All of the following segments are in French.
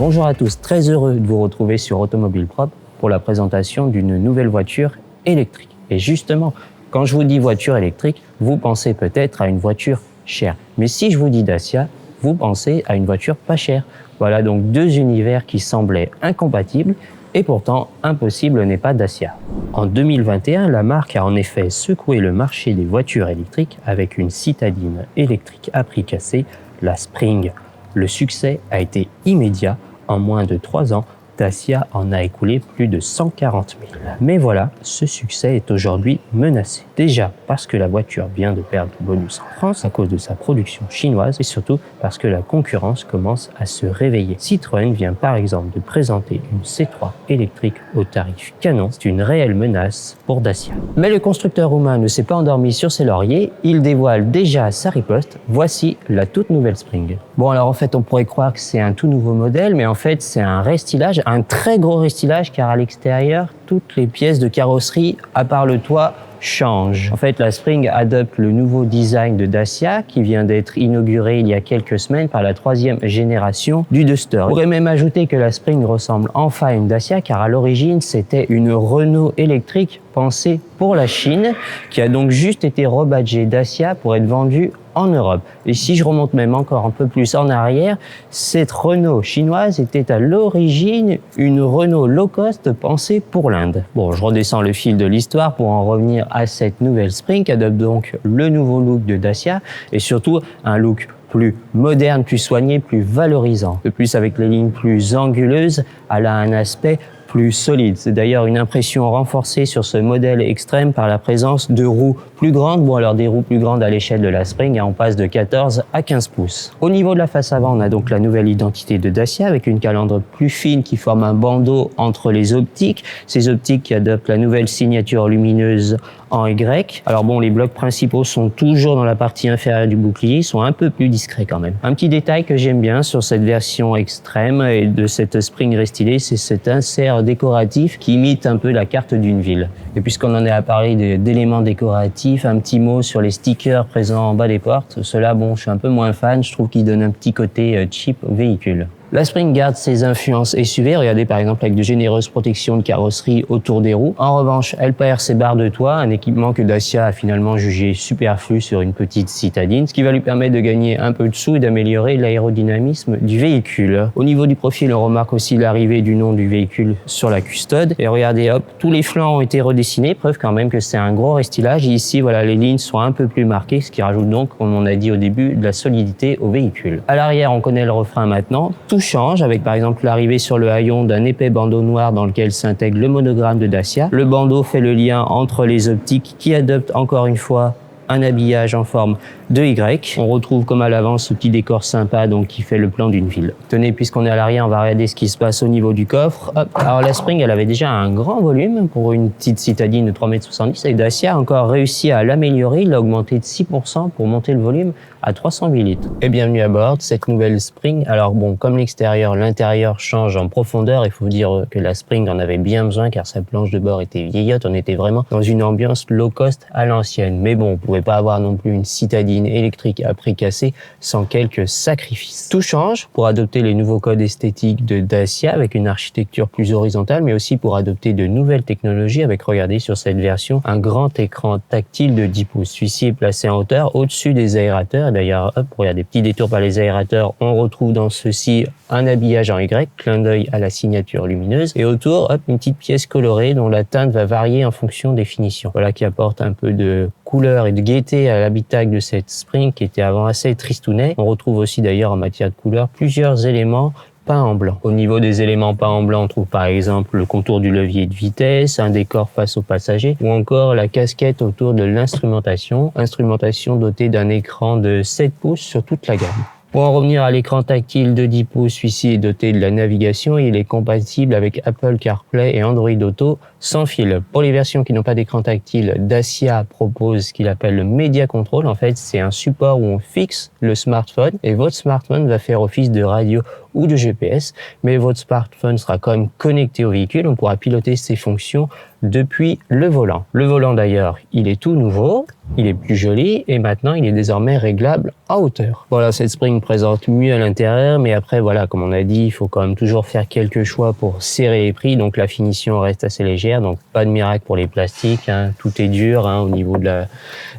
Bonjour à tous, très heureux de vous retrouver sur Automobile Propre pour la présentation d'une nouvelle voiture électrique. Et justement, quand je vous dis voiture électrique, vous pensez peut-être à une voiture chère. Mais si je vous dis Dacia, vous pensez à une voiture pas chère. Voilà donc deux univers qui semblaient incompatibles et pourtant impossible n'est pas Dacia. En 2021, la marque a en effet secoué le marché des voitures électriques avec une citadine électrique à prix cassé, la Spring. Le succès a été immédiat. En moins de 3 ans, Dacia en a écoulé plus de 140 000. Mais voilà, ce succès est aujourd'hui menacé. Déjà parce que la voiture vient de perdre du bonus en France à cause de sa production chinoise et surtout parce que la concurrence commence à se réveiller. Citroën vient par exemple de présenter une C3 électrique au tarif canon. C'est une réelle menace pour Dacia. Mais le constructeur roumain ne s'est pas endormi sur ses lauriers. Il dévoile déjà sa riposte. Voici la toute nouvelle Spring. Bon alors en fait on pourrait croire que c'est un tout nouveau modèle, mais en fait c'est un restylage, un très gros restylage car à l'extérieur, toutes les pièces de carrosserie, à part le toit, changent. En fait, la Spring adopte le nouveau design de Dacia qui vient d'être inauguré il y a quelques semaines par la 3e génération du Duster. On pourrait même ajouter que la Spring ressemble enfin à une Dacia car à l'origine, c'était une Renault électrique pensée pour la Chine qui a donc juste été rebadgée Dacia pour être vendue en Europe. Et si je remonte même encore un peu plus en arrière, cette Renault chinoise était à l'origine une Renault low cost pensée pour l'Inde. Bon, je redescends le fil de l'histoire pour en revenir à cette nouvelle Spring qui adopte donc le nouveau look de Dacia et surtout un look plus moderne, plus soigné, plus valorisant. De plus, avec les lignes plus anguleuses, elle a un aspect plus solide. C'est d'ailleurs une impression renforcée sur ce modèle extrême par la présence de roues plus grandes. Bon alors des roues plus grandes à l'échelle de la Spring, on passe de 14 à 15 pouces. Au niveau de la face avant, on a donc la nouvelle identité de Dacia avec une calandre plus fine qui forme un bandeau entre les optiques. Ces optiques qui adoptent la nouvelle signature lumineuse en Y. Alors bon, les blocs principaux sont toujours dans la partie inférieure du bouclier, ils sont un peu plus discrets quand même. Un petit détail que j'aime bien sur cette version extrême et de cette Spring restylée, c'est cet insert décoratif qui imite un peu la carte d'une ville. Et puisqu'on en est à parler d'éléments décoratifs, un petit mot sur les stickers présents en bas des portes. Ceux-là, bon, je suis un peu moins fan, je trouve qu'ils donnent un petit côté cheap au véhicule. La Spring garde ses influences SUV, regardez par exemple avec de généreuses protections de carrosserie autour des roues. En revanche, elle perd ses barres de toit, un équipement que Dacia a finalement jugé superflu sur une petite citadine, ce qui va lui permettre de gagner un peu de sous et d'améliorer l'aérodynamisme du véhicule. Au niveau du profil, on remarque aussi l'arrivée du nom du véhicule sur la custode. Et regardez, hop, tous les flancs ont été redessinés, preuve quand même que c'est un gros restylage. Et ici, voilà, les lignes sont un peu plus marquées, ce qui rajoute donc, comme on a dit au début, de la solidité au véhicule. À l'arrière, on connaît le refrain maintenant. Tout change avec par exemple l'arrivée sur le haillon d'un épais bandeau noir dans lequel s'intègre le monogramme de Dacia. Le bandeau fait le lien entre les optiques qui adoptent encore une fois un habillage en forme de Y. On retrouve comme à l'avant ce petit décor sympa donc qui fait le plan d'une ville. Tenez, puisqu'on est à l'arrière, on va regarder ce qui se passe au niveau du coffre. Hop. Alors la Spring, elle avait déjà un grand volume pour une petite citadine de 3,70 m et Dacia a encore réussi à l'améliorer. Il l'a augmenté de 6% pour monter le volume à 308 litres. Et bienvenue à bord de cette nouvelle Spring. Alors bon, comme l'extérieur, l'intérieur change en profondeur. Il faut dire que la Spring en avait bien besoin car sa planche de bord était vieillotte. On était vraiment dans une ambiance low cost à l'ancienne. Mais bon, on pouvait pas avoir non plus une citadine électrique à prix cassé sans quelques sacrifices. Tout change pour adopter les nouveaux codes esthétiques de Dacia avec une architecture plus horizontale, mais aussi pour adopter de nouvelles technologies avec, regardez sur cette version, un grand écran tactile de 10 pouces. Celui-ci est placé en hauteur au-dessus des aérateurs. D'ailleurs, hop, pour des petits détours par les aérateurs, on retrouve dans ceux-ci un habillage en Y, clin d'œil à la signature lumineuse. Et autour, hop, une petite pièce colorée dont la teinte va varier en fonction des finitions. Voilà qui apporte un peu de couleur et de gaieté à l'habitacle de cette Spring qui était avant assez tristounet. On retrouve aussi d'ailleurs en matière de couleur plusieurs éléments peints en blanc. Au niveau des éléments peints en blanc, on trouve par exemple le contour du levier de vitesse, un décor face aux passagers ou encore la casquette autour de l'instrumentation. Instrumentation dotée d'un écran de 7 pouces sur toute la gamme. Pour en revenir à l'écran tactile de 10 pouces, celui-ci est doté de la navigation et il est compatible avec Apple CarPlay et Android Auto sans fil. Pour les versions qui n'ont pas d'écran tactile, Dacia propose ce qu'il appelle le Media Control. En fait, c'est un support où on fixe le smartphone et votre smartphone va faire office de radio ou de GPS, mais votre smartphone sera quand même connecté au véhicule. On pourra piloter ses fonctions depuis le volant. Le volant d'ailleurs, il est tout nouveau, il est plus joli et maintenant il est désormais réglable en hauteur. Voilà, cette Spring présente mieux à l'intérieur, mais après voilà, comme on a dit, il faut quand même toujours faire quelques choix pour serrer les prix, donc la finition reste assez légère, donc pas de miracle pour les plastiques, hein. Tout est dur, hein, au niveau de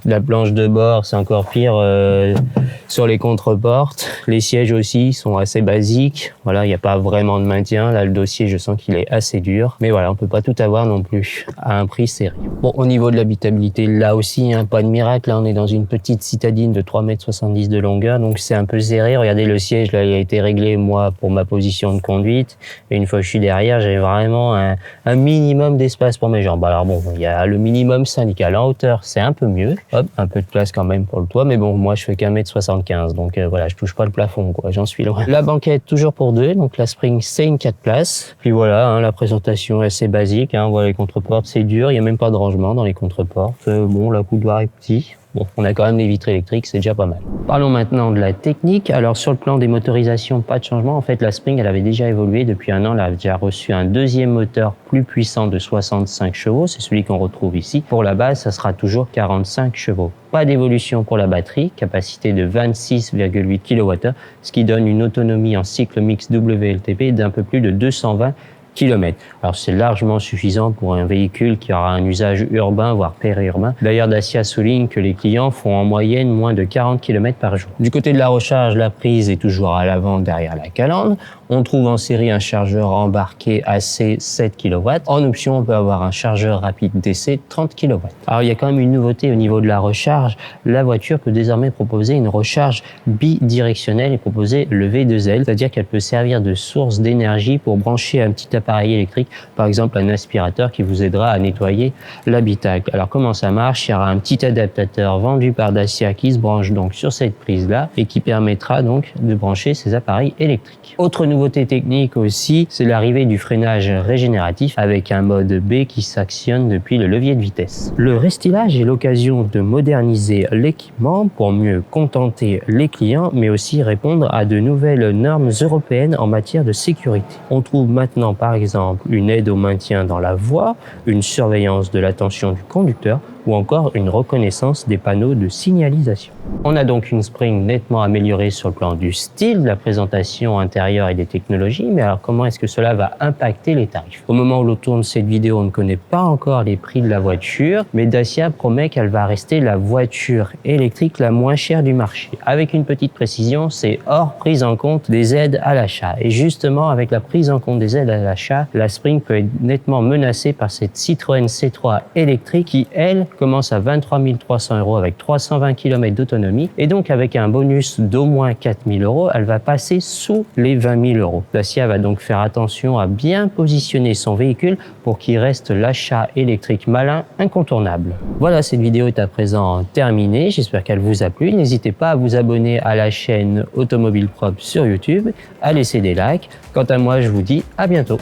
la planche de bord, c'est encore pire sur les contreportes. Les sièges aussi sont assez basiques, voilà, il n'y a pas vraiment de maintien, là le dossier je sens qu'il est assez dur, mais voilà, on peut pas tout avoir non plus à un prix serré. Bon, au niveau de l'habitabilité, là aussi, hein, pas de miracle. Là, on est dans une petite citadine de 3,70 m de longueur, donc c'est un peu serré. Regardez le siège, là, il a été réglé, moi, pour ma position de conduite. Et une fois que je suis derrière, j'ai vraiment un minimum d'espace pour mes jambes. Alors bon, il y a le minimum syndical. En hauteur, c'est un peu mieux. Hop, un peu de place quand même pour le toit, mais bon, moi, je fais qu'1,75 m, donc voilà, je touche pas le plafond, quoi. J'en suis loin. La banquette, toujours pour deux, donc la Spring, c'est une 4 places. Puis voilà, hein, la présentation est assez basique, hein, voilà, les contreportes, c'est dur, il n'y a même pas de rangement dans les contreportes. Bon, la coudoir est petit. Bon, on a quand même les vitres électriques, c'est déjà pas mal. Parlons maintenant de la technique. Alors, sur le plan des motorisations, pas de changement. En fait, la Spring, elle avait déjà évolué depuis un an. Elle a déjà reçu un deuxième moteur plus puissant de 65 chevaux. C'est celui qu'on retrouve ici. Pour la base, ça sera toujours 45 chevaux. Pas d'évolution pour la batterie, capacité de 26,8 kWh, ce qui donne une autonomie en cycle mix WLTP d'un peu plus de 220 km. Alors c'est largement suffisant pour un véhicule qui aura un usage urbain, voire périurbain. D'ailleurs, Dacia souligne que les clients font en moyenne moins de 40 km par jour. Du côté de la recharge, la prise est toujours à l'avant derrière la calandre. On trouve en série un chargeur embarqué AC 7 kW. En option, on peut avoir un chargeur rapide DC 30 kW. Alors il y a quand même une nouveauté au niveau de la recharge. La voiture peut désormais proposer une recharge bidirectionnelle et proposer le V2L, c'est-à-dire qu'elle peut servir de source d'énergie pour brancher un petit appareil électrique, par exemple un aspirateur qui vous aidera à nettoyer l'habitacle. Alors comment ça marche? Il y aura un petit adaptateur vendu par Dacia qui se branche donc sur cette prise-là et qui permettra donc de brancher ces appareils électriques. Autre nouveauté technique aussi, c'est l'arrivée du freinage régénératif avec un mode B qui s'actionne depuis le levier de vitesse. Le restylage est l'occasion de moderniser l'équipement pour mieux contenter les clients, mais aussi répondre à de nouvelles normes européennes en matière de sécurité. On trouve maintenant par exemple une aide au maintien dans la voie, une surveillance de l'attention du conducteur ou encore une reconnaissance des panneaux de signalisation. On a donc une Spring nettement améliorée sur le plan du style, de la présentation intérieure et des technologies, mais alors comment est-ce que cela va impacter les tarifs? Au moment où l'on tourne cette vidéo, on ne connaît pas encore les prix de la voiture, mais Dacia promet qu'elle va rester la voiture électrique la moins chère du marché. Avec une petite précision, c'est hors prise en compte des aides à l'achat. Et justement, avec la prise en compte des aides à l'achat, la Spring peut être nettement menacée par cette Citroën C3 électrique qui, elle, commence à 23 300 € avec 320 km d'autonomie et donc avec un bonus d'au moins 4 000 €, elle va passer sous les 20 000 €. Dacia va donc faire attention à bien positionner son véhicule pour qu'il reste l'achat électrique malin incontournable. Voilà, cette vidéo est à présent terminée. J'espère qu'elle vous a plu. N'hésitez pas à vous abonner à la chaîne Automobile Propre sur YouTube, à laisser des likes. Quant à moi, je vous dis à bientôt.